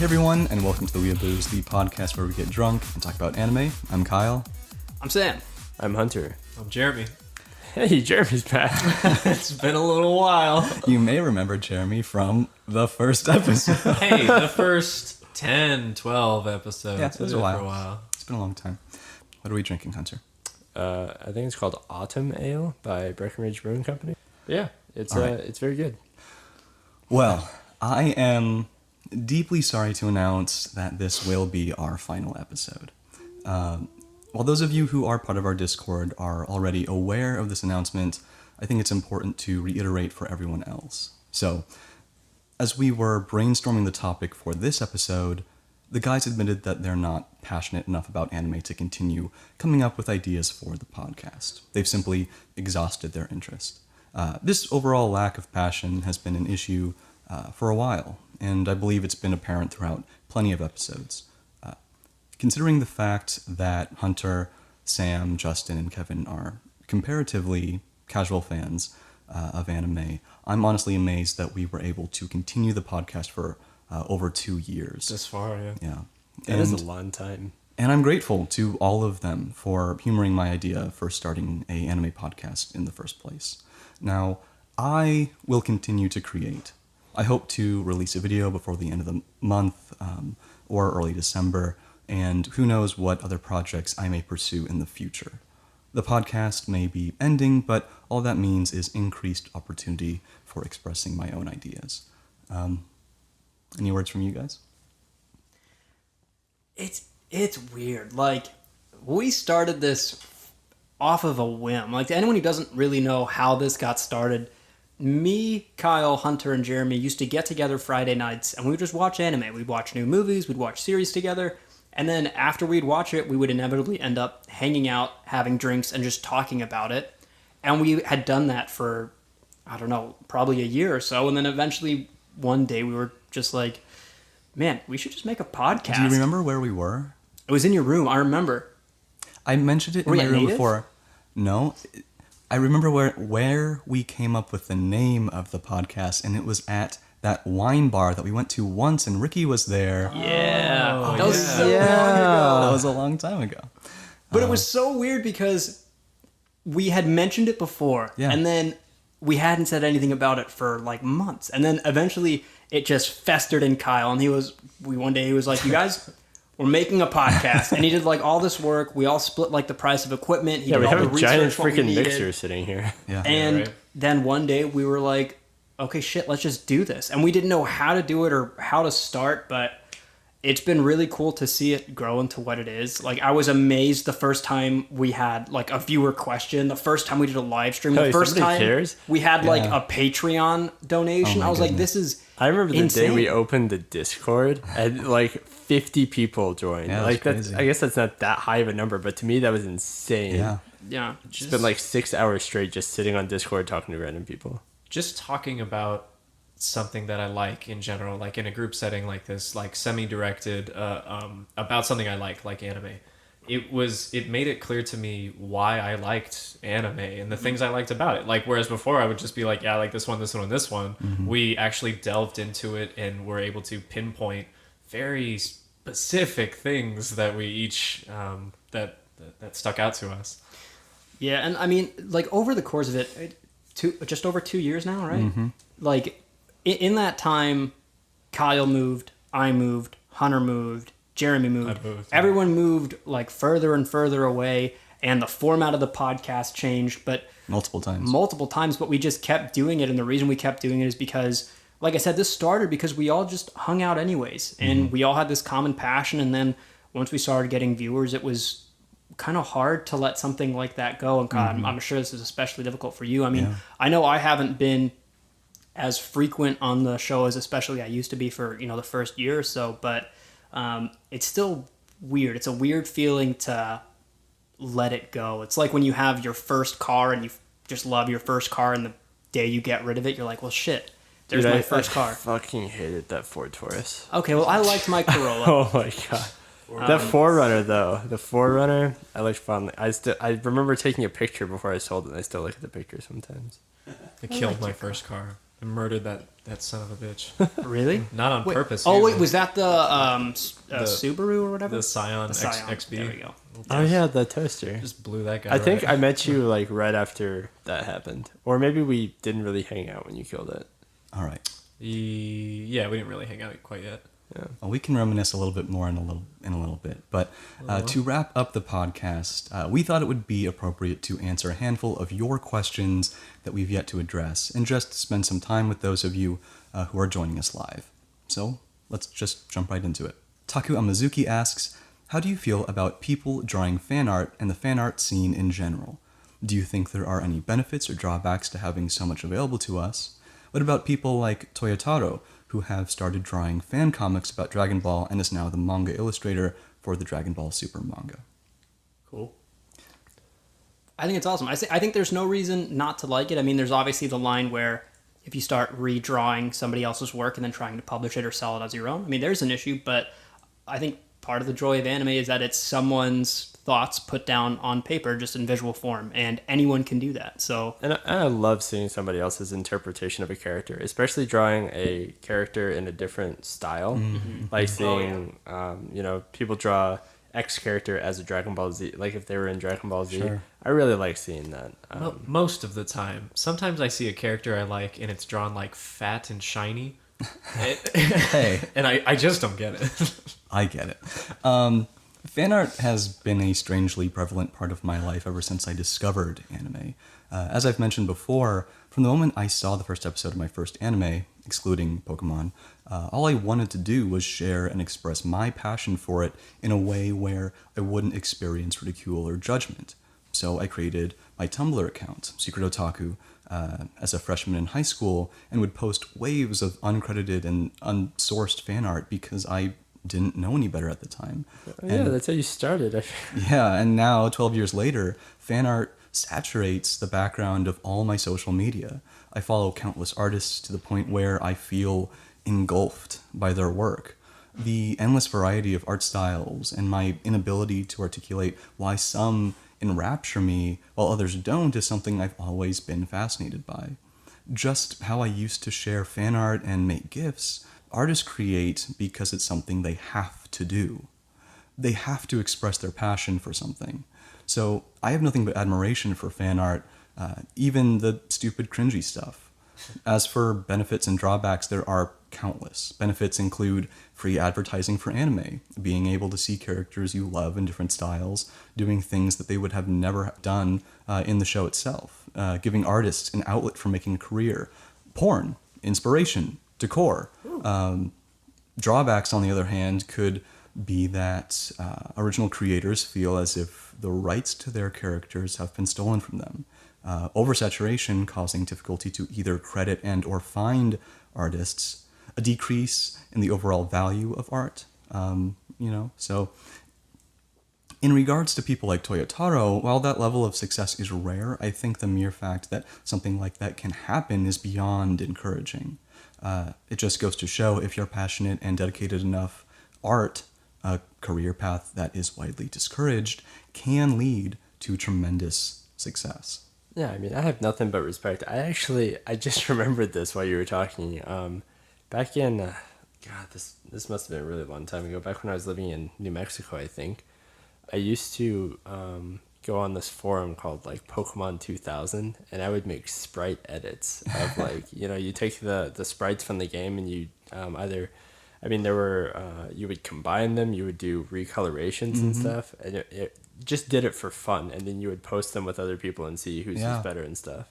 Hey everyone, and welcome to the Weeaboos, the podcast where we get drunk and talk about anime. I'm Kyle. I'm Sam. I'm Hunter. I'm Jeremy. Hey, Jeremy's back. It's been a little while. You may remember Jeremy from the first episode. Hey, the first 10, 12 episodes. Yeah, it was Been a for a while. while. It's been a long time. What are we drinking, Hunter? I think it's called Autumn Ale by Breckenridge Brewing Company. Yeah, it's All right. it's very good. Well, I am deeply sorry to announce that this will be our final episode. While those of you who are part of our Discord are already aware of this announcement, I think it's important to reiterate for everyone else. So, as we were brainstorming the topic for this episode, the guys admitted that they're not passionate enough about anime to continue coming up with ideas for the podcast. They've simply exhausted their interest. This overall lack of passion has been an issue for a while, and I believe it's been apparent throughout plenty of episodes. Considering the fact that Hunter, Sam, Justin, and Kevin are comparatively casual fans of anime, I'm honestly amazed that we were able to continue the podcast for over 2 years. This far, yeah. Yeah. That is a long time. And I'm grateful to all of them for humoring my idea for starting a anime podcast in the first place. Now, I will continue to create. I hope to release a video before the end of the month or early December, and who knows what other projects I may pursue in the future. The podcast may be ending, but all that means is increased opportunity for expressing my own ideas. Any words from you guys? It's weird. Like, we started this off of a whim. Like, to anyone who doesn't really know how this got started, me, Kyle, Hunter, and Jeremy used to get together Friday nights, and we would just watch anime. We'd watch new movies, we'd watch series together, and then after we'd watch it, we would inevitably end up hanging out, having drinks, and just talking about it. And we had done that for, I don't know, probably a year or so, and then eventually one day we were just like, man, we should just make a podcast. Do you remember where we were? It was in your room, I remember. I mentioned it in Were my you at room Native? before. No, I remember where we came up with the name of the podcast, and it was at that wine bar that we went to once, and Ricky was there. Yeah. That was yeah. so long ago. That was a long time ago. But it was so weird because we had mentioned it before, Yeah. and then we hadn't said anything about it for like months. And then eventually it just festered in Kyle, and one day he was like, you guys, we're making a podcast. And he did like all this work. We all split like the price of equipment. He Yeah, did we all have the a giant research, what we freaking needed. mixer sitting here. Yeah. And right. then one day we were like, okay, shit, let's just do this. And we didn't know how to do it or how to start, but it's been really cool to see it grow into what it is. Like, I was amazed the first time we had like a viewer question, the first time we did a live stream, the Hey, first somebody time cares? we had like Yeah. a Patreon donation. Oh my I was like, goodness. this is I remember the insane. day we opened the Discord and like 50 people joined. Yeah, that's like that's crazy. I guess that's not that high of a number, but to me that was insane. Yeah. Yeah. It's been like 6 hours straight just sitting on Discord talking to random people. Just talking about something that I like in general, like in a group setting like this, like semi-directed, about something I like anime. It made it clear to me why I liked anime and the things I liked about it. Like, whereas before I would just be like, yeah, I like this one, and this one. We actually delved into it and were able to pinpoint very specific things that we each, that stuck out to us. Yeah, and I mean, like, over the course of it, just over 2 years now, right? Like, in that time, Kyle moved, I moved, Hunter moved, Jeremy moved. I moved, yeah. Everyone moved, like, further and further away, and the format of the podcast changed, but Multiple times. but we just kept doing it, and the reason we kept doing it is because, like I said, this started because we all just hung out anyways, and we all had this common passion, and then once we started getting viewers, it was kind of hard to let something like that go, and God, I'm sure this is especially difficult for you. I mean, Yeah. I know I haven't been as frequent on the show as especially I used to be for, the first year or so, but it's still weird. It's a weird feeling to let it go. It's like when you have your first car and you just love your first car, and the day you get rid of it, you're like, well, shit, there's Dude, my I first car. fucking hated that Ford Taurus. Okay, well, I liked my Corolla. Oh my god. The Forerunner though, I looked fondly. I remember taking a picture before I sold it, and I still look at the picture sometimes. It killed my first car. I murdered that son of a bitch. Really? Not on Wait, purpose. Oh wait, either. was that the Subaru or whatever? the Scion, The Scion. XB? There we go. Oh yeah, the toaster. Just blew that guy. I think right. I met you like right after that happened, or maybe we didn't really hang out when you killed it. All right. Yeah, we didn't really hang out quite yet. Yeah. Well, we can reminisce a little bit more in a little bit. But to wrap up the podcast, we thought it would be appropriate to answer a handful of your questions that we've yet to address, and just spend some time with those of you who are joining us live. So let's just jump right into it. Taku Amazuki asks, how do you feel about people drawing fan art and the fan art scene in general? Do you think there are any benefits or drawbacks to having so much available to us? What about people like Toyotaro, who have started drawing fan comics about Dragon Ball and is now the manga illustrator for the Dragon Ball Super manga? Cool. I think it's awesome. I think there's no reason not to like it. I mean, there's obviously the line where if you start redrawing somebody else's work and then trying to publish it or sell it as your own, I mean, there's an issue, but I think part of the joy of anime is that it's someone's thoughts put down on paper, just in visual form, and anyone can do that. So, And I love seeing somebody else's interpretation of a character, especially drawing a character in a different style. Like seeing, people draw X character as a Dragon Ball Z, like if they were in Dragon Ball Z. Sure. I really like seeing that. Most of the time. Sometimes I see a character I like and it's drawn like fat and shiny. Hey, And I just don't get it. I get it. Fan art has been a strangely prevalent part of my life ever since I discovered anime. As I've mentioned before, from the moment I saw the first episode of my first anime, excluding Pokemon, all I wanted to do was share and express my passion for it in a way where I wouldn't experience ridicule or judgment. So I created my Tumblr account, Secret Otaku, as a freshman in high school, and would post waves of uncredited and unsourced fan art because I didn't know any better at the time. Yeah, that's how you started. Yeah, and now, 12 years later, fan art saturates the background of all my social media. I follow countless artists to the point where I feel engulfed by their work. The endless variety of art styles and my inability to articulate why some enrapture me while others don't is something I've always been fascinated by. Just how I used to share fan art and make GIFs, artists create because it's something they have to do. They have to express their passion for something. So I have nothing but admiration for fan art, even the stupid cringy stuff. As for benefits and drawbacks, there are countless. Benefits include free advertising for anime, being able to see characters you love in different styles, doing things that they would have never done in the show itself, giving artists an outlet for making a career, porn, inspiration, decor. Drawbacks, on the other hand, could be that original creators feel as if the rights to their characters have been stolen from them. Oversaturation causing difficulty to either credit and or find artists, a decrease in the overall value of art, so in regards to people like Toyotaro, while that level of success is rare, I think the mere fact that something like that can happen is beyond encouraging. It just goes to show if you're passionate and dedicated enough, art, a career path that is widely discouraged, can lead to tremendous success. Yeah, I mean, I have nothing but respect. I just remembered this while you were talking. Back in, this must have been a really long time ago. Back when I was living in New Mexico, I think, I used to go on this forum called like Pokemon 2000, and I would make sprite edits of like, you take the sprites from the game and you you would combine them, you would do recolorations and stuff, and it just did it for fun, and then you would post them with other people and see who's better and stuff.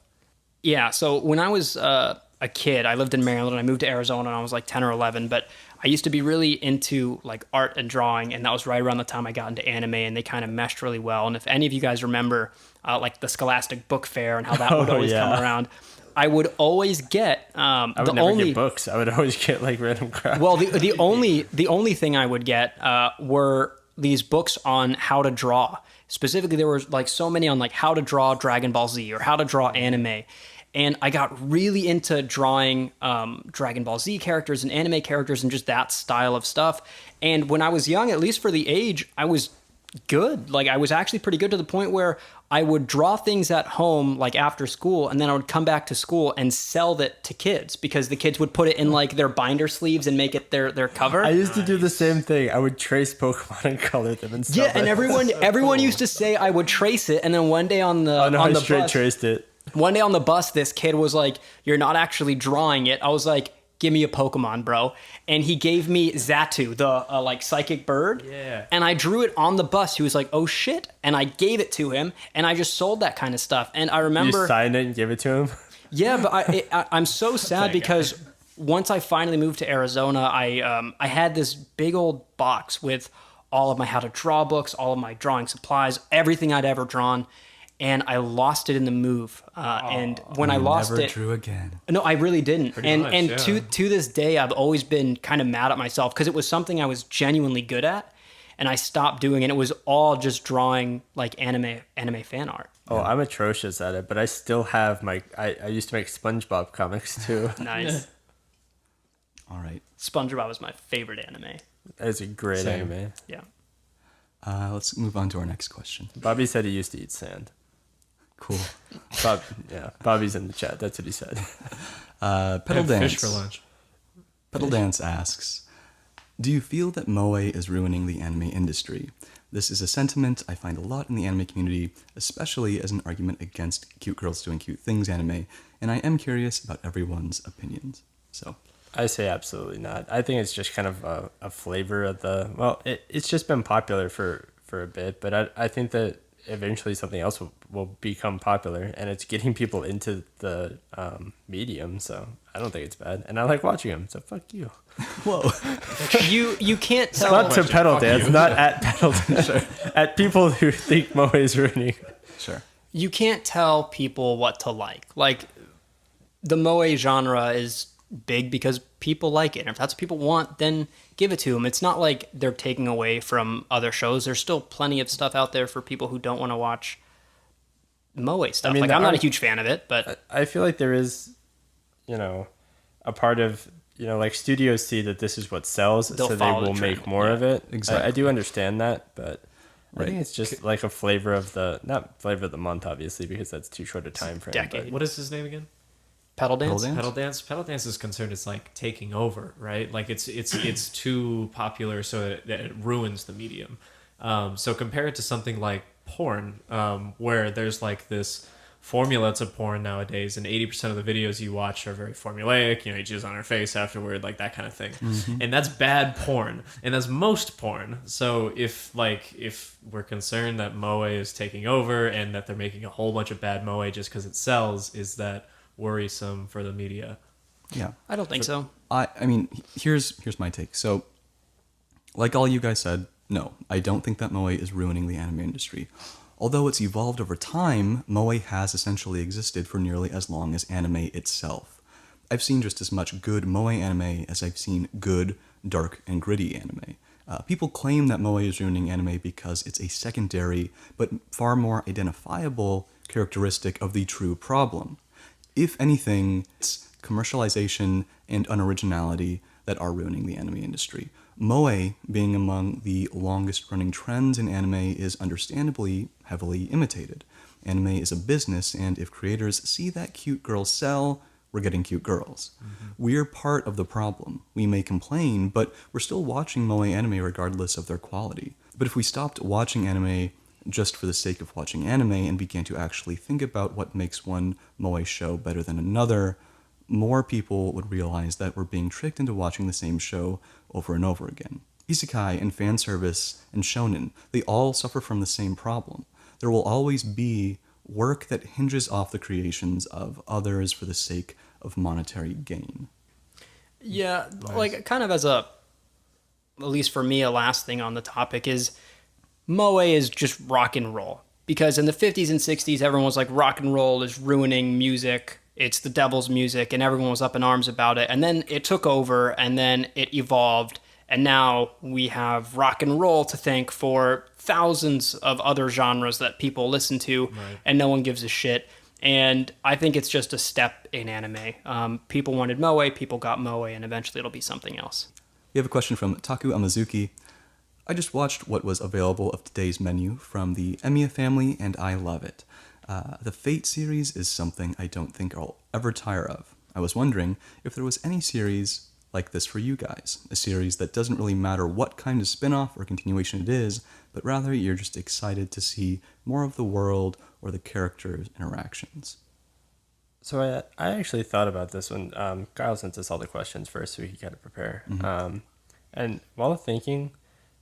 Yeah, so when I was a kid, I lived in Maryland, and I moved to Arizona when I was like 10 or 11, but I used to be really into like art and drawing, and that was right around the time I got into anime, and they kind of meshed really well. And if any of you guys remember like the Scholastic Book Fair and how that would always come around, I would always get I would never get books. I would always get like random crap. Well, the only thing I would get were these books on how to draw. Specifically, there were like so many on like how to draw Dragon Ball Z or how to draw anime. And I got really into drawing Dragon Ball Z characters and anime characters and just that style of stuff. And when I was young, at least for the age, I was good. Like I was actually pretty good to the point where I would draw things at home like after school, and then I would come back to school and sell it to kids because the kids would put it in like their binder sleeves and make it their cover. I used to do the same thing. I would trace Pokemon and color them and sell Yeah, and everyone used to say I would trace it, and then one day on the I the straight bus, traced it. one day on the bus, this kid was like, "You're not actually drawing it." I was like, "Give me a Pokemon, bro." And he gave me Xatu, the like psychic bird. Yeah. And I drew it on the bus. He was like, "Oh shit!" And I gave it to him, and I just sold that kind of stuff. And I You remember, signed it and gave it to him. yeah, but I'm so sad because once I finally moved to Arizona, I had this big old box with all of my how to draw books, all of my drawing supplies, everything I'd ever drawn, and I lost it in the move. And when I lost Never it, drew again. no, I really didn't. much, yeah. To this day, I've always been kind of mad at myself because it was something I was genuinely good at, and I stopped doing it. It was all just drawing like anime fan art. Oh, I'm atrocious at it, but I still have my. I used to make SpongeBob comics too. Nice. All right. SpongeBob was my favorite anime. That is a great Same. anime. Yeah. Let's move on to our next question. Bobby said he used to eat sand. Cool. Bobby's in the chat. That's what he said. Pedal Have Dance. fish for lunch. Pedal Dance asks, do you feel that moe is ruining the anime industry? This is a sentiment I find a lot in the anime community, especially as an argument against cute girls doing cute things anime, and I am curious about everyone's opinions. So, I say absolutely not. I think it's just kind of a flavor of the. Well, it's just been popular for a bit, but I think that eventually something else will become popular, and it's getting people into the medium. So I don't think it's bad, and I like watching them. So fuck you. whoa. You can't tell. Not to pedal Fuck dance, you. not at pedal dance. At people who think moe is ruining. Sure. You can't tell people what to like. Like the moe genre is big because people like it. And if that's what people want, then give it to them. It's not like they're taking away from other shows. There's still plenty of stuff out there for people who don't want to watch moe stuff. I mean, like the I'm not a art- huge fan of it, but I feel like there is, a part of, like studios see that this is what sells, They'll so they follow the will trend. make more of it. Exactly. I do understand that, but I Right. think it's just like a flavor of not flavor of the month, obviously, because that's too short a time frame. decade. What is his name again? pedal dance. Dance? Pedal dance is concerned it's like taking over, right? Like it's too popular so that it ruins the medium. So compare it to something like porn, where there's like this formula to porn nowadays, and 80% of the videos you watch are very formulaic. You jizz on her face afterward, like that kind of thing. And that's bad porn, and that's most porn. So if we're concerned that moe is taking over and that they're making a whole bunch of bad moe just because it sells, is that worrisome for the media? Yeah. I don't think so. I mean, here's my take. So, like all you guys said, no, I don't think that moe is ruining the anime industry. Although it's evolved over time, moe has essentially existed for nearly as long as anime itself. I've seen just as much good moe anime as I've seen good, dark, and gritty anime. People claim that moe is ruining anime because it's a secondary, but far more identifiable characteristic of the true problem. If anything, it's commercialization and unoriginality that are ruining the anime industry. Moe, being among the longest running trends in anime, is understandably heavily imitated. Anime is a business, and if creators see that cute girls sell, we're getting cute girls. We're part of the problem. We may complain, but we're still watching moe anime regardless of their quality. But if we stopped watching anime just for the sake of watching anime and began to actually think about what makes one moe show better than another, more people would realize that we're being tricked into watching the same show over and over again. Isekai and fan service and shonen, they all suffer from the same problem. There will always be work that hinges off the creations of others for the sake of monetary gain. Yeah, like kind of as at least for me, a last thing on the topic is moe is just rock and roll. Because in the 50s and 60s, everyone was like, rock and roll is ruining music. It's the devil's music, and everyone was up in arms about it. And then it took over, and then it evolved, and now we have rock and roll to thank for thousands of other genres that people listen to, and no one gives a shit. And I think it's just a step in anime. People wanted moe, people got moe, and eventually it'll be something else. We have a question from Taku Amazuki. I just watched what was available of today's menu from the Emiya family, and I love it. The Fate series is something I don't think I'll ever tire of. I was wondering if there was any series like this for you guys, a series that doesn't really matter what kind of spin-off or continuation it is, but rather you're just excited to see more of the world or the characters' interactions. So I actually thought about this when Kyle sent us all the questions first, so we could kind of prepare. And while thinking,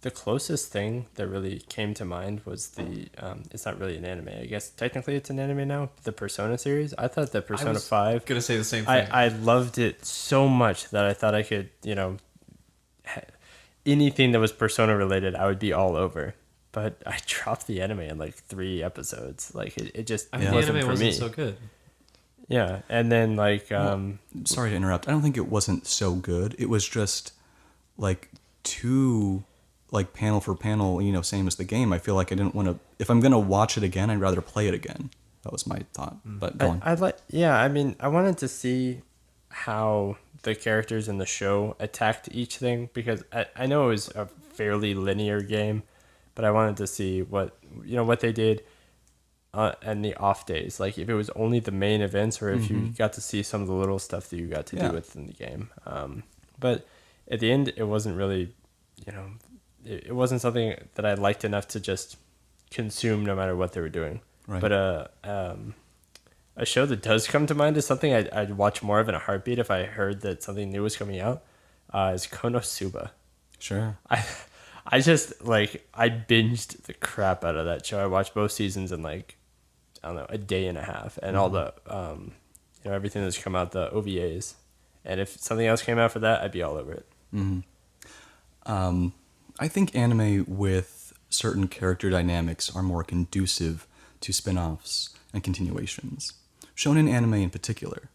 the closest thing that really came to mind was it's not really an anime. I guess technically it's an anime now, the Persona series. I thought that Persona 5... Gonna say the same thing. I loved it so much that I thought I could, anything that was Persona related, I would be all over. But I dropped the anime in like 3 episodes. Like it just I mean, wasn't the anime for wasn't me. so good. Yeah, and then Sorry to interrupt. I don't think it wasn't so good. It was just like too like panel for panel, same as the game. I feel like I didn't want to. If I'm gonna watch it again, I'd rather play it again. That was my thought. But go on. I wanted to see how the characters in the show attacked each thing, because I know it was a fairly linear game, but I wanted to see what they did and the off days, like if it was only the main events or if you got to see some of the little stuff that you got to do within the game. But at the end, it wasn't really, it wasn't something that I liked enough to just consume no matter what they were doing. Right. But a show that does come to mind is something I'd watch more of in a heartbeat if I heard that something new was coming out, is Konosuba. Sure. I just I binged the crap out of that show. I watched both seasons in I don't know, a day and a half, and all the everything that's come out, the OVAs, and if something else came out for that, I'd be all over it. I think anime with certain character dynamics are more conducive to spin-offs and continuations. Shonen anime in particular.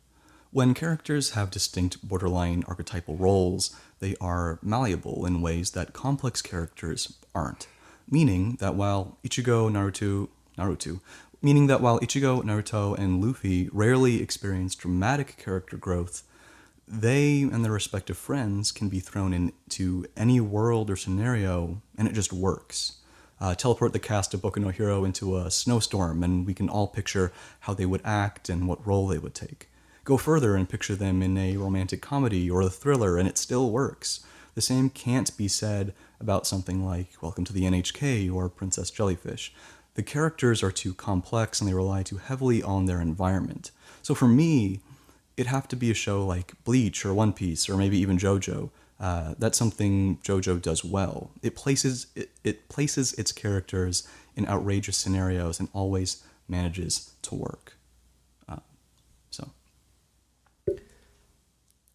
When characters have distinct borderline archetypal roles, they are malleable in ways that complex characters aren't. Meaning that while Ichigo, Naruto, and Luffy rarely experience dramatic character growth, they and their respective friends can be thrown into any world or scenario, and it just works. Teleport the cast of Boku no Hero into a snowstorm, and we can all picture how they would act and what role they would take. Go further and picture them in a romantic comedy or a thriller, and it still works. The same can't be said about something like Welcome to the NHK or Princess Jellyfish. The characters are too complex and they rely too heavily on their environment. So for me, it'd have to be a show like Bleach or One Piece or maybe even JoJo. That's something JoJo does well. It places its characters in outrageous scenarios and always manages to work.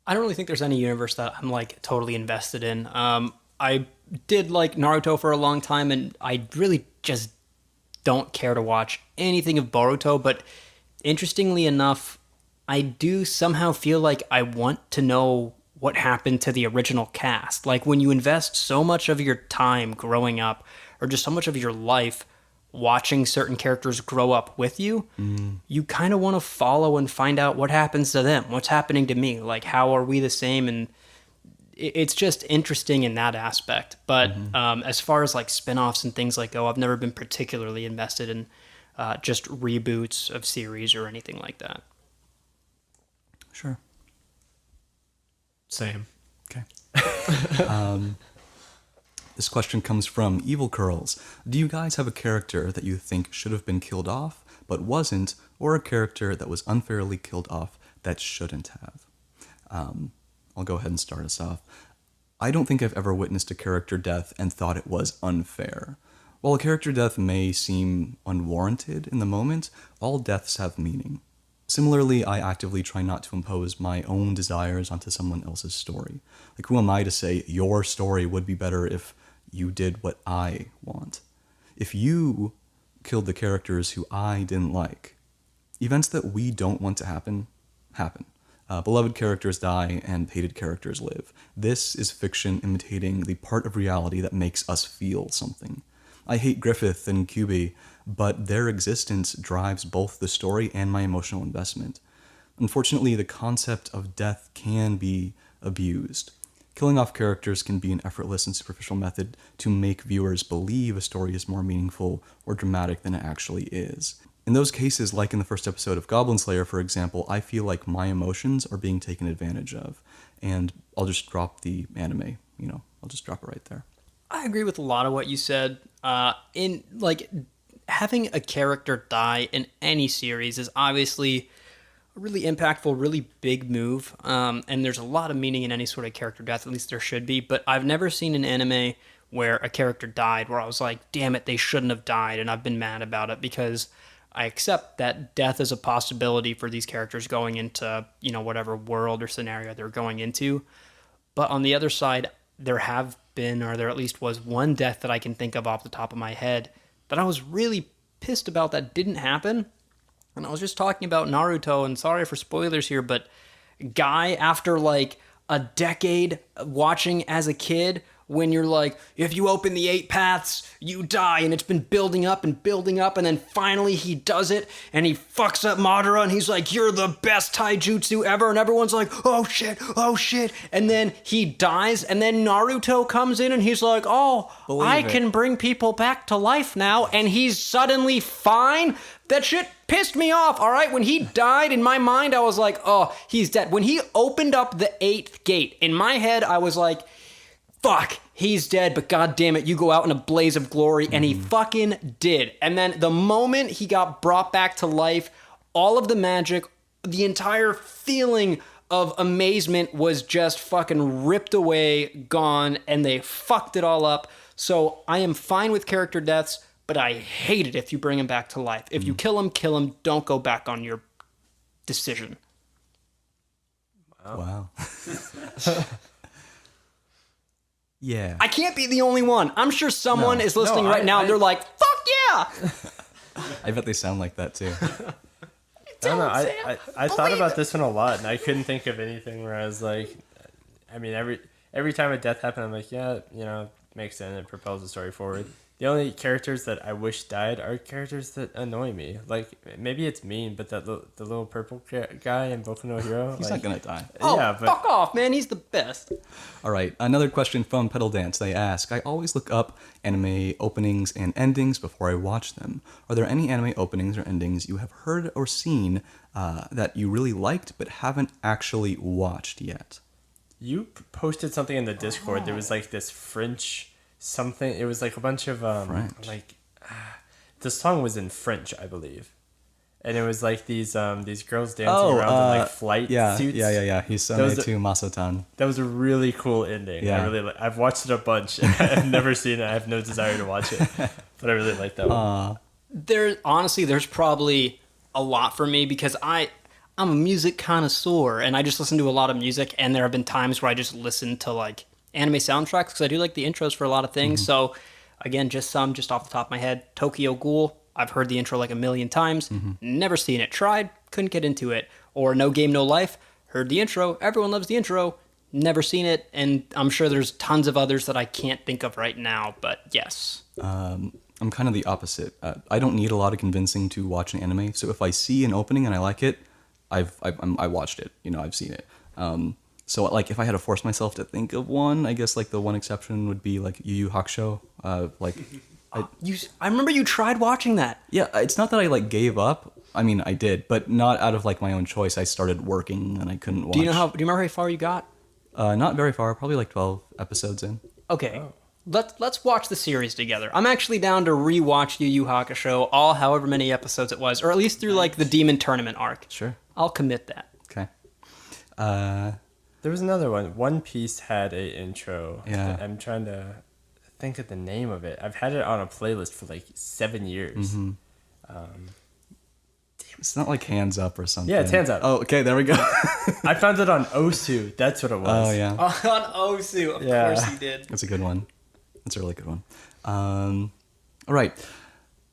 I don't really think there's any universe that I'm totally invested in. I did like Naruto for a long time, and I really just don't care to watch anything of Boruto, but interestingly enough, I do somehow feel like I want to know what happened to the original cast. Like when you invest so much of your time growing up, or just so much of your life watching certain characters grow up with you, you kind of want to follow and find out what happens to them, what's happening to me, like how are we the same, and it's just interesting in that aspect. But as far as spin-offs and things go, I've never been particularly invested in just reboots of series or anything like that. Sure. Same. Okay. This question comes from Evil Curls. Do you guys have a character that you think should have been killed off, but wasn't, or a character that was unfairly killed off that shouldn't have? I'll go ahead and start us off. I don't think I've ever witnessed a character death and thought it was unfair. While a character death may seem unwarranted in the moment, all deaths have meaning. Similarly, I actively try not to impose my own desires onto someone else's story. Who am I to say your story would be better if you did what I want? If you killed the characters who I didn't like, events that we don't want to happen. Beloved characters die and hated characters live. This is fiction imitating the part of reality that makes us feel something. I hate Griffith and QB, but their existence drives both the story and my emotional investment. Unfortunately, the concept of death can be abused. Killing off characters can be an effortless and superficial method to make viewers believe a story is more meaningful or dramatic than it actually is. In those cases, like in the first episode of Goblin Slayer, for example, I feel like my emotions are being taken advantage of. And I'll just drop the anime, I'll just drop it right there. I agree with a lot of what you said. In like having a character die in any series is obviously a really impactful, really big move. And there's a lot of meaning in any sort of character death, at least there should be. But I've never seen an anime where a character died where I was like, damn it, they shouldn't have died. And I've been mad about it because I accept that death is a possibility for these characters going into, whatever world or scenario they're going into. But on the other side, there have been, or there at least was one death that I can think of off the top of my head that I was really pissed about that didn't happen. And I was just talking about Naruto, and sorry for spoilers here, but Guy, after like a decade watching as a kid, when you're like, if you open the 8 paths, you die, and it's been building up, and then finally he does it, and he fucks up Madara, and he's like, you're the best taijutsu ever, and everyone's like, oh shit, and then he dies, and then Naruto comes in, and he's like, I can bring people back to life now, and he's suddenly fine? That shit pissed me off, all right? When he died, in my mind, I was like, oh, he's dead. When he opened up the 8th gate, in my head, I was like, fuck, he's dead, but god damn it, you go out in a blaze of glory, and he fucking did. And then the moment he got brought back to life, all of the magic, the entire feeling of amazement was just fucking ripped away, gone, and they fucked it all up. So I am fine with character deaths, but I hate it if you bring him back to life. If you kill him, don't go back on your decision. Wow. Yeah. I can't be the only one. I'm sure someone is listening right now and they're like, fuck yeah! I bet they sound like that too. I don't know. I thought about this one a lot, and I couldn't think of anything where I was like, I mean, every time a death happened, I'm like, yeah, makes sense. It propels the story forward. The only characters that I wish died are characters that annoy me. Like, maybe it's mean, but the little purple guy in Boku no Hero. He's not gonna die. Yeah, but Fuck off, man. He's the best. All right, another question from Pedal Dance. They ask, I always look up anime openings and endings before I watch them. Are there any anime openings or endings you have heard or seen that you really liked but haven't actually watched yet? you posted something in the Discord. There was like this French something. It was like a bunch of French. the song was in French, I believe, and it was like these girls dancing around in like flight suits. Yeah. He's to Masotan. That was a really cool ending. Yeah. I've watched it a bunch. And I've never seen it. I have no desire to watch it, but I really like that one. There's probably a lot for me because I'm a music connoisseur and I just listen to a lot of music, and there have been times where I just listen to like anime soundtracks because I do like the intros for a lot of things. So again, just off the top of my head, Tokyo Ghoul. I've heard the intro like a million times, never seen it, tried, couldn't get into it. Or No Game No Life, heard the intro, everyone loves the intro, never seen it, and I'm sure there's tons of others that I can't think of right now, but yes. I'm kind of the opposite. I don't need a lot of convincing to watch an anime. So if I see an opening and I like it, I watched it. I've seen it. So like if I had to force myself to think of one, I guess like the one exception would be like Yu Yu Hakusho. I remember you tried watching that. Yeah, it's not that I like gave up. I mean, I did, but not out of like my own choice. I started working and I couldn't watch. Do you remember how far you got? Not very far. Probably like 12 episodes in. Okay. Oh. Let's watch the series together. I'm actually down to rewatch Yu Yu Hakusho, all however many episodes it was, or at least through like the Demon Tournament arc. Sure. I'll commit that. Okay. There was another one. One Piece had a intro. Yeah. I'm trying to think of the name of it. I've had it on a playlist for like 7 years. It's not like Hands Up or something. Yeah, it's Hands Up. Oh, okay, there we go. I found it on Osu. That's what it was. Oh, yeah. On Osu, of course he did. That's a good one. That's a really good one. All right.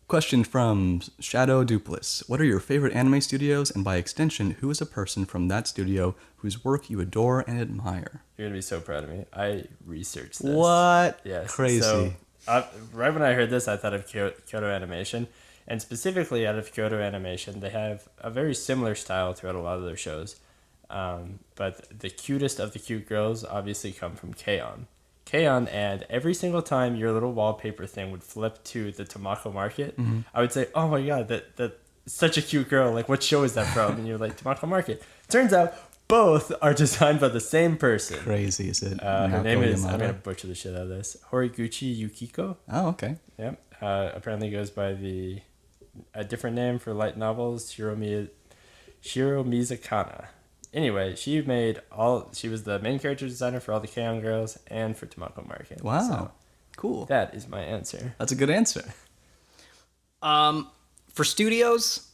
Question from Shadow Dupless. What are your favorite anime studios, and by extension, who is a person from that studio whose work you adore and admire? You're going to be so proud of me. I researched this. What? Yes. Crazy. So, right when I heard this, I thought of Kyoto Animation. And specifically out of Kyoto Animation, they have a very similar style throughout a lot of their shows. But the cutest of the cute girls obviously come from K-On! K-On! And every single time your little wallpaper thing would flip to the Tamako Market, I would say, "Oh my god, that such a cute girl! Like, what show is that from?" And you're like, "Tamako Market." Turns out both are designed by the same person. Crazy, is it? Her Naoko name is, Yamada? I'm gonna butcher the shit out of this, Horiguchi Yukiko. Oh, okay. Yep. Apparently goes by a different name for light novels, Shiro Mizukana. Anyway, she was the main character designer for all the K-On! Girls and for Tamako Market. Wow. So Cool. that is my answer. That's a good answer. For studios,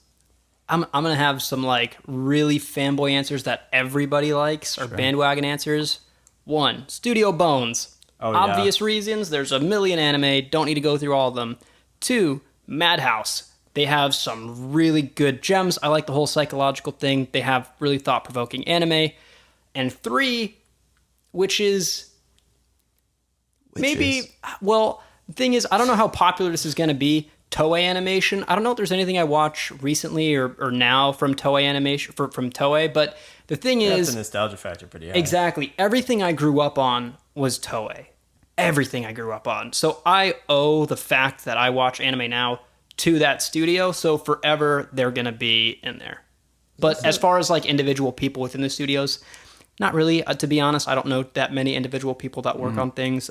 I'm gonna have some like really fanboy answers that everybody likes or bandwagon answers. 1, Studio Bones. Oh, yeah. Obvious reasons. There's a million anime. Don't need to go through all of them. 2, Madhouse. They have some really good gems. I like the whole psychological thing. They have really thought-provoking anime. And 3, which is maybe, well, the thing is, I don't know how popular this is going to be. Toei Animation. I don't know if there's anything I watch recently or now from Toei Animation, from Toei, but the thing That's is, a nostalgia factor pretty high. exactly, everything I grew up on was Toei. Everything I grew up on. So I owe the fact that I watch anime now to that studio, so forever they're going to be in there. But as far as like individual people within the studios, not really. To be honest, I don't know that many individual people that work on things.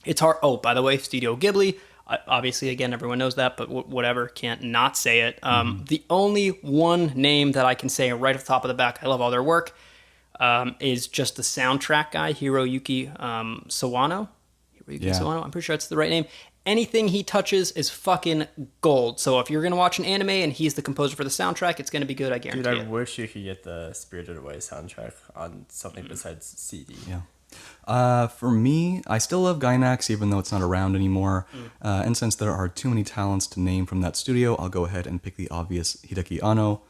It's hard. Oh, by the way, Studio Ghibli. Obviously, again, everyone knows that, but whatever, can't not say it. The only one name that I can say right off the top of the back, I love all their work, is just the soundtrack guy, Hiroyuki Sawano. Sawano, I'm pretty sure that's the right name. Anything he touches is fucking gold. So if you're going to watch an anime and he's the composer for the soundtrack, it's going to be good, I guarantee Dude, I it. wish you could get the Spirited Away soundtrack on something besides CD. Yeah. For me, I still love Gainax, even though it's not around anymore. And since there are too many talents to name from that studio, I'll go ahead and pick the obvious Hideki Anno.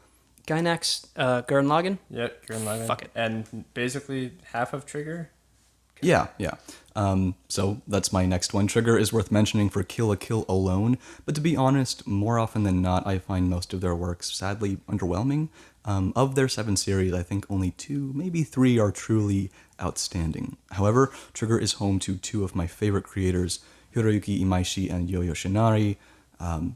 Gainax, Gurren Lagann? Yep, Gurren Lagann. Fuck it. And basically half of Trigger. Yeah. So that's my next one. Trigger is worth mentioning for Kill la Kill alone, but to be honest, more often than not, I find most of their works sadly underwhelming. Of their 7 series, I think only 2, maybe 3 are truly outstanding. However, Trigger is home to 2 of my favorite creators, Hiroyuki Imaishi and Yo Yoshinari.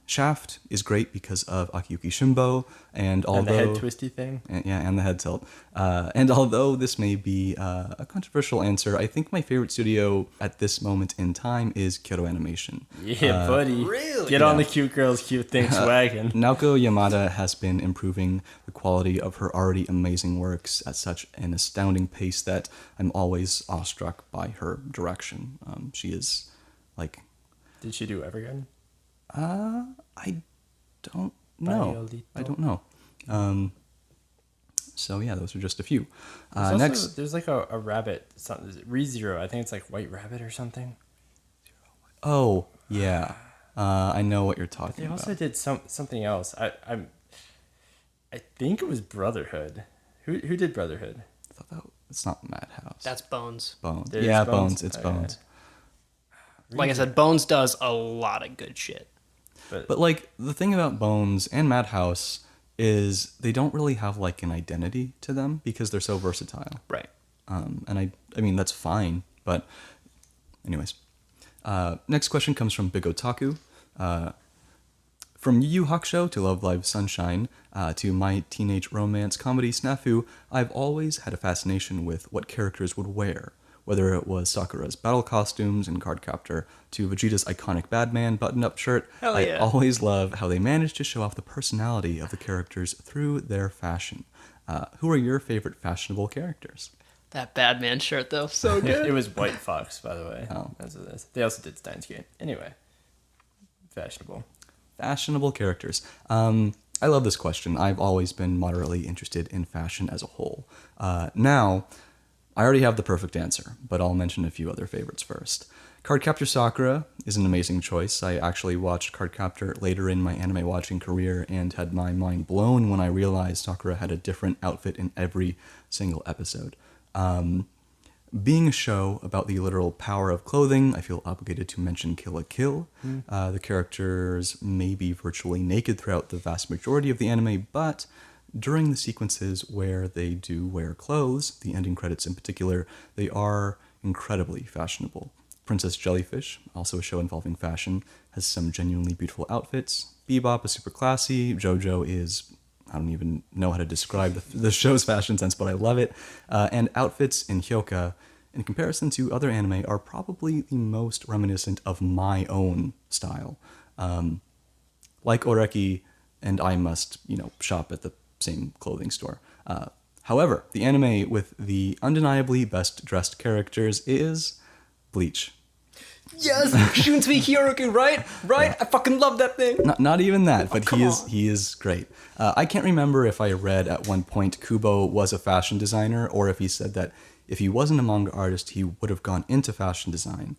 Shaft is great because of Akiyuki Shimbo, and although And the head twisty thing. and the head tilt. And although this may be a controversial answer, I think my favorite studio at this moment in time is Kyoto Animation. Yeah, buddy. Really? Get on the cute girls, cute things wagon. Naoko Yamada has been improving the quality of her already amazing works at such an astounding pace that I'm always awestruck by her direction. She is like, Did she do Evergarden? I don't know. Violetto. I don't know. So yeah, those are just a few. There's also- Next, there's like a rabbit, ReZero. I think it's like White Rabbit or something. oh yeah, I know what you're talking They about. also did something else. I think it was Brotherhood. Who did Brotherhood? I thought that it's not Madhouse. That's Bones. Bones. There's Yeah, Bones? Bones. It's Okay. Bones. Like I said, Bones does a lot of good shit. But like the thing about Bones and Madhouse is they don't really have like an identity to them because they're so versatile. Right. And I mean that's fine. But anyways, next question comes from Big Otaku. From Yu Yu Hakusho to Love Live Sunshine to My Teenage Romance Comedy Snafu, I've always had a fascination with what characters would wear. Whether it was Sakura's battle costumes in Cardcaptor to Vegeta's iconic Badman button-up shirt, Hell I yeah. always love how they manage to show off the personality of the characters through their fashion. Who are your favorite fashionable characters? That Badman shirt, though, so good. It was White Fox, by the way. Oh. That's what it is. They also did Steins Gate. Anyway, fashionable. Fashionable characters. I love this question. I've always been moderately interested in fashion as a whole. Now, I already have the perfect answer, but I'll mention a few other favorites first. Cardcaptor Sakura is an amazing choice. I actually watched Cardcaptor later in my anime watching career and had my mind blown when I realized Sakura had a different outfit in every single episode. Being a show about the literal power of clothing, I feel obligated to mention Kill la Kill. The characters may be virtually naked throughout the vast majority of the anime, but during the sequences where they do wear clothes, the ending credits in particular, they are incredibly fashionable. Princess Jellyfish, also a show involving fashion, has some genuinely beautiful outfits. Bebop is super classy. JoJo is, I don't even know how to describe the show's fashion sense, but I love it. And outfits in Hyoka, in comparison to other anime, are probably the most reminiscent of my own style. Like Oreki, and I must, shop at the same clothing store. However, the anime with the undeniably best dressed characters is Bleach. Yes, Shunsuke Hyoraku, right? Right? I fucking love that thing. Not even that, but come on. he is great. I can't remember if I read at one point Kubo was a fashion designer, or if he said that if he wasn't a manga artist, he would have gone into fashion design.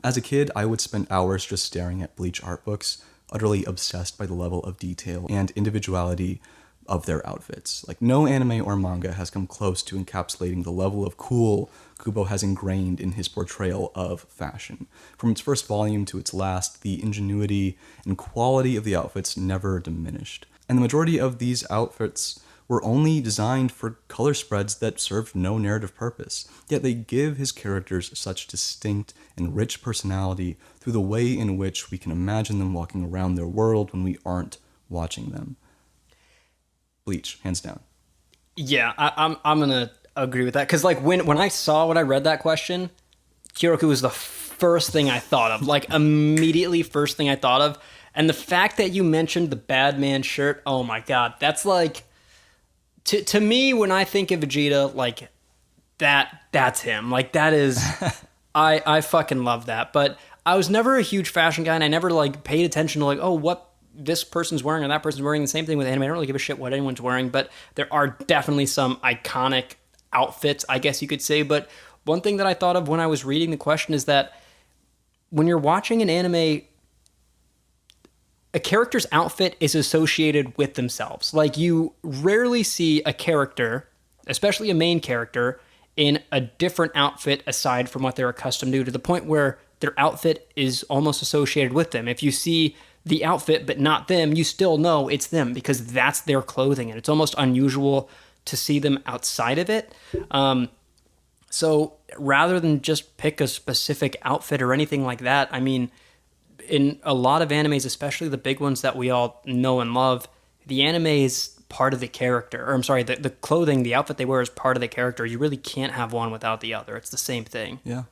As a kid, I would spend hours just staring at Bleach art books, utterly obsessed by the level of detail and individuality of their outfits. Like, no anime or manga has come close to encapsulating the level of cool Kubo has ingrained in his portrayal of fashion. From its first volume to its last, the ingenuity and quality of the outfits never diminished. And the majority of these outfits were only designed for color spreads that served no narrative purpose, yet they give his characters such distinct and rich personality through the way in which we can imagine them walking around their world when we aren't watching them. Bleach, hands down. Yeah, I'm gonna agree with that, because like when I read that question, Kyoraku was the first thing I thought of, like immediately first thing I thought of, and the fact that you mentioned the bad man shirt, oh my god, that's like to me when I think of Vegeta, like that's him, like that is I fucking love that, but I was never a huge fashion guy, and I never like paid attention to like, oh, what this person's wearing or that person's wearing. The same thing with anime. I don't really give a shit what anyone's wearing, but there are definitely some iconic outfits, I guess you could say. But one thing that I thought of when I was reading the question is that when you're watching an anime, a character's outfit is associated with themselves. Like, you rarely see a character, especially a main character, in a different outfit aside from what they're accustomed to the point where their outfit is almost associated with them. If you see the outfit but not them, you still know it's them because that's their clothing, and it's almost unusual to see them outside of it. So rather than just pick a specific outfit or anything like that, I mean, in a lot of animes, especially the big ones that we all know and love, the anime is part of the character. Or I'm sorry, the clothing, the outfit they wear is part of the character. You really can't have one without the other. It's the same thing. Yeah.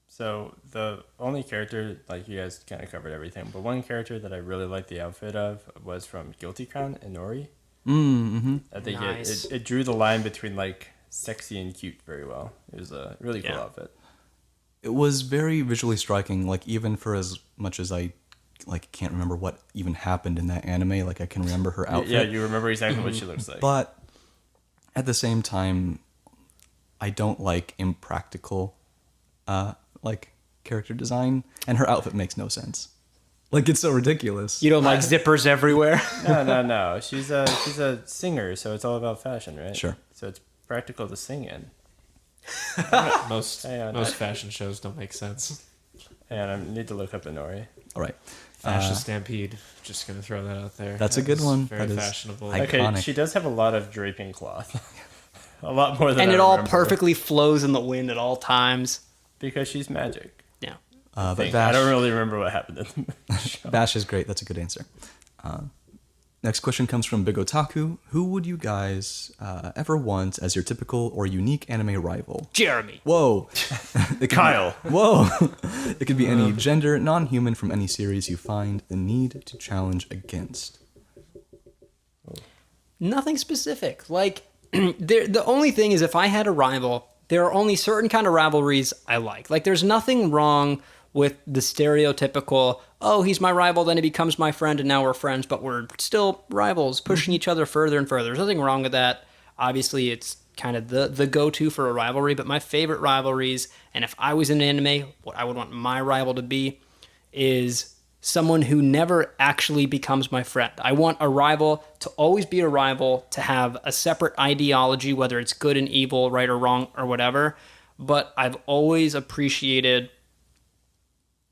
So the only character, like you guys kind of covered everything, but one character that I really liked the outfit of was from Guilty Crown, Inori. Mm-hmm. I think Nice. it drew the line between like sexy and cute very well. It was a really cool outfit. It was very visually striking, like even for as much as I can't remember what even happened in that anime, like I can remember her outfit. Yeah, you remember exactly what she looks like. But at the same time, I don't like impractical character design, and her outfit makes no sense. Like, it's so ridiculous. You don't like zippers everywhere? No. She's a singer, so it's all about fashion, right? Sure. So it's practical to sing in. Most Hang on. most fashion shows don't make sense. And I need to look up Inori. All right. Fashion Stampede. Just gonna throw that out there. That's a good one. Very That is fashionable. iconic. Okay, she does have a lot of draping cloth. A lot more than And I it all remember. perfectly flows in the wind at all times. Because she's magic. Yeah. But I Vash, don't really remember what happened in the show. Bash is great. That's a good answer. Next question comes from Big Otaku. Who would you guys ever want as your typical or unique anime rival? Jeremy. Whoa. Kyle. Whoa. It could be any gender, non-human from any series you find the need to challenge against. Nothing specific. Like, the only thing is, if I had a rival, there are only certain kind of rivalries I like. Like, there's nothing wrong with the stereotypical, oh, he's my rival, then he becomes my friend, and now we're friends, but we're still rivals, pushing each other further and further. There's nothing wrong with that. Obviously, it's kind of the go-to for a rivalry, but my favorite rivalries, and if I was in anime, what I would want my rival to be is someone who never actually becomes my friend. I want a rival to always be a rival, to have a separate ideology, whether it's good and evil, right or wrong, or whatever. But I've always appreciated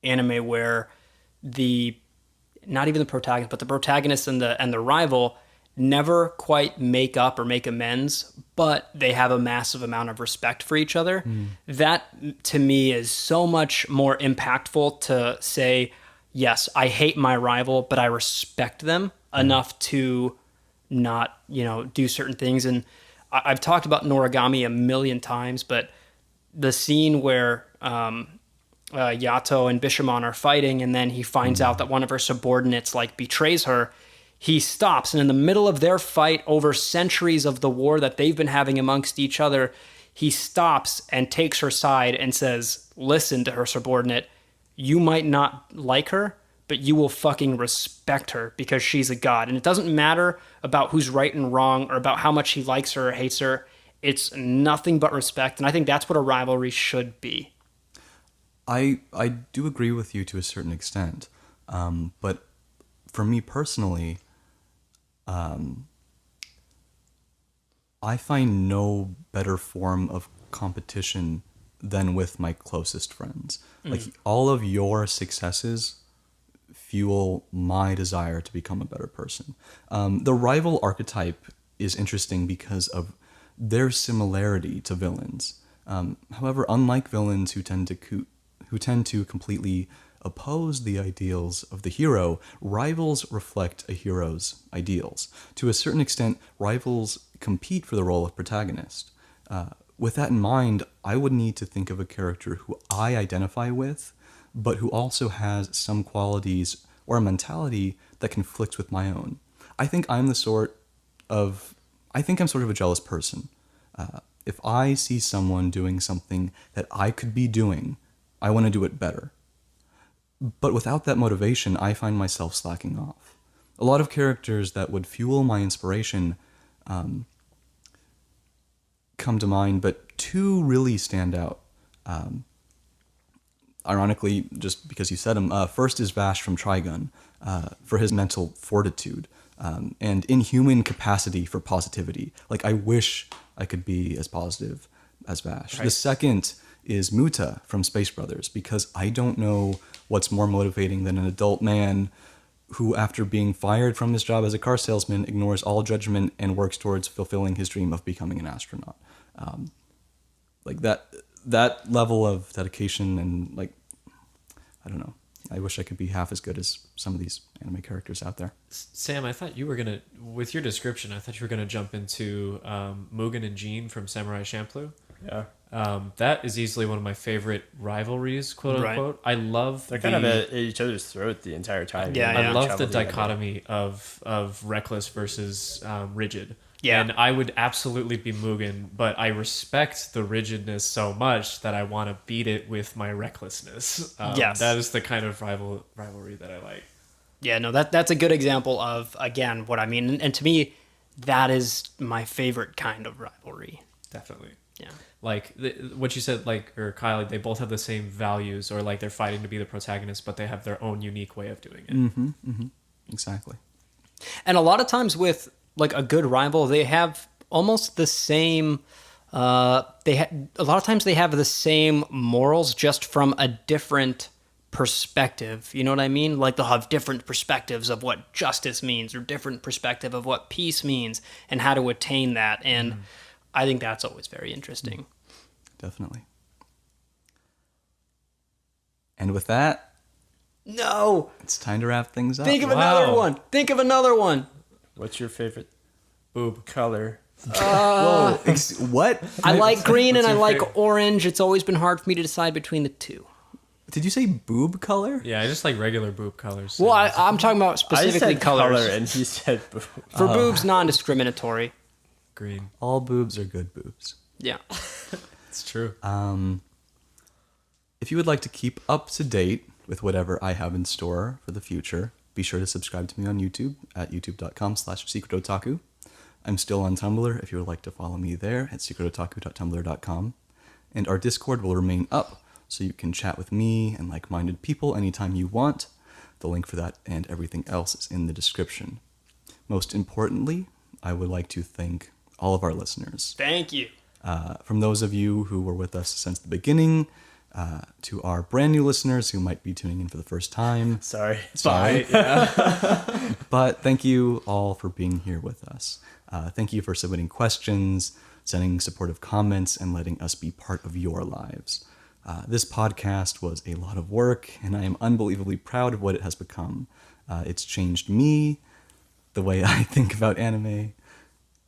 anime where not even the protagonist, but the protagonist and the rival never quite make up or make amends, but they have a massive amount of respect for each other. That to me is so much more impactful to say, yes, I hate my rival, but I respect them enough to not, do certain things. And I've talked about Noragami a million times, but the scene where Yato and Bishamon are fighting, and then he finds out that one of her subordinates betrays her. He stops, and in the middle of their fight over centuries of the war that they've been having amongst each other, he stops and takes her side and says, "Listen to her subordinate. You might not like her, but you will fucking respect her because she's a god." And it doesn't matter about who's right and wrong or about how much he likes her or hates her. It's nothing but respect, and I think that's what a rivalry should be. I do agree with you to a certain extent, but for me personally, I find no better form of competition than with my closest friends. Like, all of your successes fuel my desire to become a better person. The rival archetype is interesting because of their similarity to villains. However, unlike villains who tend to completely oppose the ideals of the hero, rivals reflect a hero's ideals. To a certain extent, rivals compete for the role of protagonist. With that in mind, I would need to think of a character who I identify with, but who also has some qualities or a mentality that conflicts with my own. I think I'm sort of a jealous person. If I see someone doing something that I could be doing, I want to do it better. But without that motivation, I find myself slacking off. A lot of characters that would fuel my inspiration come to mind, but two really stand out. Ironically, just because you said them, first is Vash from Trigun, for his mental fortitude and inhuman capacity for positivity. Like, I wish I could be as positive as Vash. Right. The second is Muta from Space Brothers, because I don't know what's more motivating than an adult man who, after being fired from his job as a car salesman, ignores all judgment and works towards fulfilling his dream of becoming an astronaut. That level of dedication and, I don't know. I wish I could be half as good as some of these anime characters out there. Sam, I thought you were gonna, with your description, I thought you were gonna jump into Mugen and Jean from Samurai Champloo. Yeah. That is easily one of my favorite rivalries, quote Right. unquote. I love They're kind of at each other's throat the entire time. Yeah, I love Travel the together. dichotomy of reckless versus rigid. Yeah. And I would absolutely be Mugen, but I respect the rigidness so much that I want to beat it with my recklessness. Yes. That is the kind of rivalry that I like. Yeah, no, that's a good example of, again, what I mean. And to me, that is my favorite kind of rivalry. Definitely. Yeah. Like what you said, or Kyle, they both have the same values, or they're fighting to be the protagonist, but they have their own unique way of doing it. Exactly. And a lot of times with a good rival, they have almost the same. A lot of times they have the same morals, just from a different perspective. You know what I mean? Like, they'll have different perspectives of what justice means, or different perspective of what peace means, and how to attain that. And I think that's always very interesting. Definitely. And with that, No, it's time to wrap things up. think of another one. Think of another one. What's your favorite Boob. color? Whoa, what? I like green and I your like favorite? orange. It's always been hard for me to decide between the two. Did you say boob color? Yeah, I just like regular boob colors. Well, I'm talking about I specifically said colors. color and he said boob. For boobs, non-discriminatory. green. All boobs are good boobs. Yeah. It's true. If you would like to keep up to date with whatever I have in store for the future, be sure to subscribe to me on YouTube at youtube.com/secretotaku. I'm still on Tumblr if you would like to follow me there at secretotaku.tumblr.com. And our Discord will remain up, so you can chat with me and like-minded people anytime you want. The link for that and everything else is in the description. Most importantly, I would like to thank all of our listeners. Thank you. From those of you who were with us since the beginning, To our brand new listeners who might be tuning in for the first time, Sorry. Sorry. Yeah. but thank you all for being here with us. Thank you for submitting questions, sending supportive comments, and letting us be part of your lives. This podcast was a lot of work, and I am unbelievably proud of what it has become. It's changed me, the way I think about anime,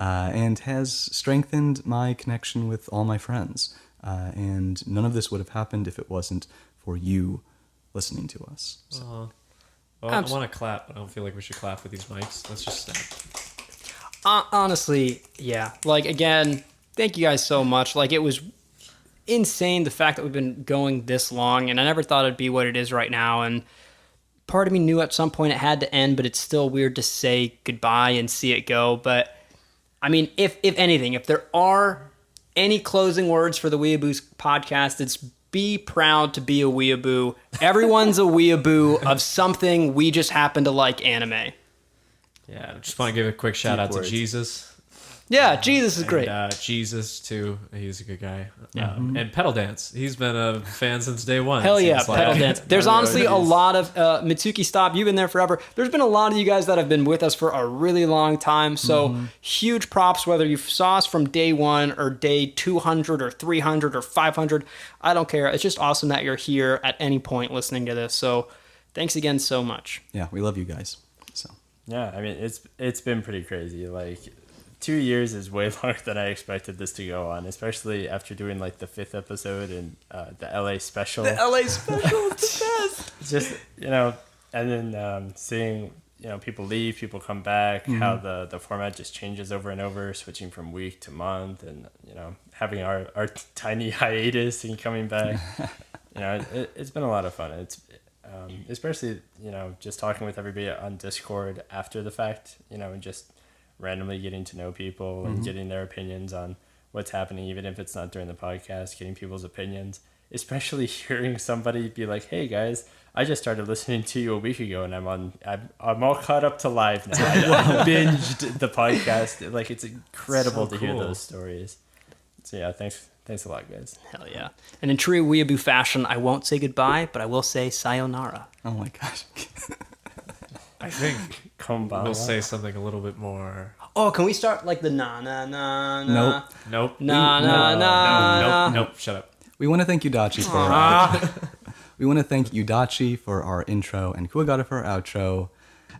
and has strengthened my connection with all my friends. And none of this would have happened if it wasn't for you listening to us. So. Well, I want to clap, but I don't feel like we should clap with these mics. Let's just snap. Honestly, yeah. Like, again, thank you guys so much. Like, it was insane the fact that we've been going this long, and I never thought it'd be what it is right now. And part of me knew at some point it had to end, but it's still weird to say goodbye and see it go. But I mean, if anything, if there are any closing words for the Weeaboos podcast, it's be proud to be a weeaboo. Everyone's a weeaboo of something. We just happen to like anime. Yeah, I just want to give a quick shout out words. to Jesus. Yeah, Jesus is great. And, Jesus, too. He's a good guy. And Pedal Dance. He's been a fan since day one. Hell yeah, seems like. Pedal Dance. There's honestly a lot of Mitsuki Stop. You've been there forever. There's been a lot of you guys that have been with us for a really long time. So huge props, whether you saw us from day one or day 200 or 300 or 500. I don't care. It's just awesome that you're here at any point listening to this. So thanks again so much. Yeah, we love you guys. So Yeah, I mean, it's been pretty crazy. Like, 2 years is way longer than I expected this to go on, especially after doing like the 5th episode and the LA special. LA special is the best. Just, and then seeing, people leave, people come back, how the format just changes over and over, switching from week to month, and, having our tiny hiatus and coming back. It's been a lot of fun. It's especially, just talking with everybody on Discord after the fact, and just randomly getting to know people and getting their opinions on what's happening, even if it's not during the podcast, getting people's opinions, especially hearing somebody be like, hey guys, I just started listening to you a week ago and I'm all caught up to live now. I binged the podcast. Like, it's incredible So to hear cool. those stories. So yeah, thanks a lot, guys. Hell yeah. And in true Weeaboo fashion, I won't say goodbye, but I will say sayonara. oh my gosh. I think Konbanwa. we'll say something a little bit more. Oh, can we start like the na na na na? Nope. Nope. Na na na. Nope. Shut up. We want to thank Yudachi for we want to thank Yudachi for our intro and Kuwagata for our outro.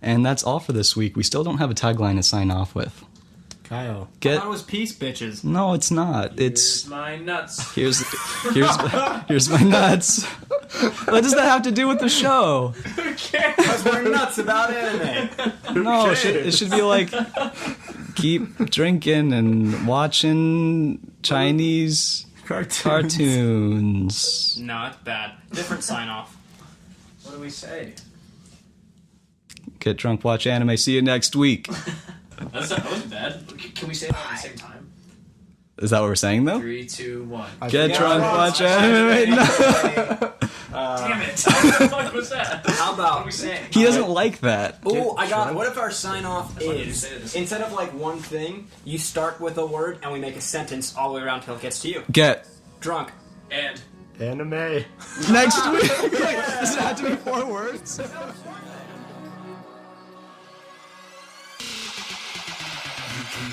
And that's all for this week. We still don't have a tagline to sign off with. Kyle. I thought it was peace, bitches. No, it's not. It's my nuts. here's my nuts. What does that have to do with the show? Because we're nuts about anime. No, it should be like keep drinking and watching Chinese cartoons. No, it's bad. Different sign off. What do we say? Get drunk, watch anime. See you next week. That wasn't bad. Can we say that at the same time? Is that what we're saying though? 3, 2, 1. Get drunk, watch anime. No. Damn it! What the fuck was that? How What about are we saying? He doesn't like that. Oh, I got it. What if our sign off like you is say this. instead of like one thing, you start with a word and we make a sentence all the way around till it gets to you. Get Drunk. And Anime. next week. Does it have to be 4 words?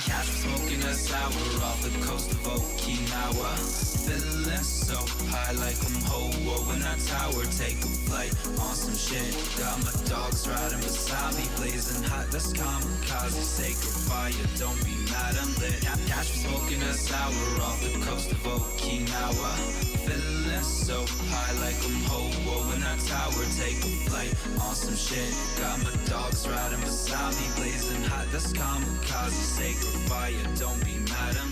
Catch me smoking a sour off the coast of Okinawa. Feeling so high like I'm Ho-Oh in that tower. Take a flight on some shit. Got my dogs riding beside me, blazing hot. That's kamikaze, sacred fire. Don't be mad, I'm lit. Catch me smoking a sour off the coast of Okinawa. Feeling so high like I'm Ho-Oh in that tower. Take a flight on some shit. Got my dogs riding beside me, blazing hot. That's kamikaze, sacred fire. Don't be mad, I'm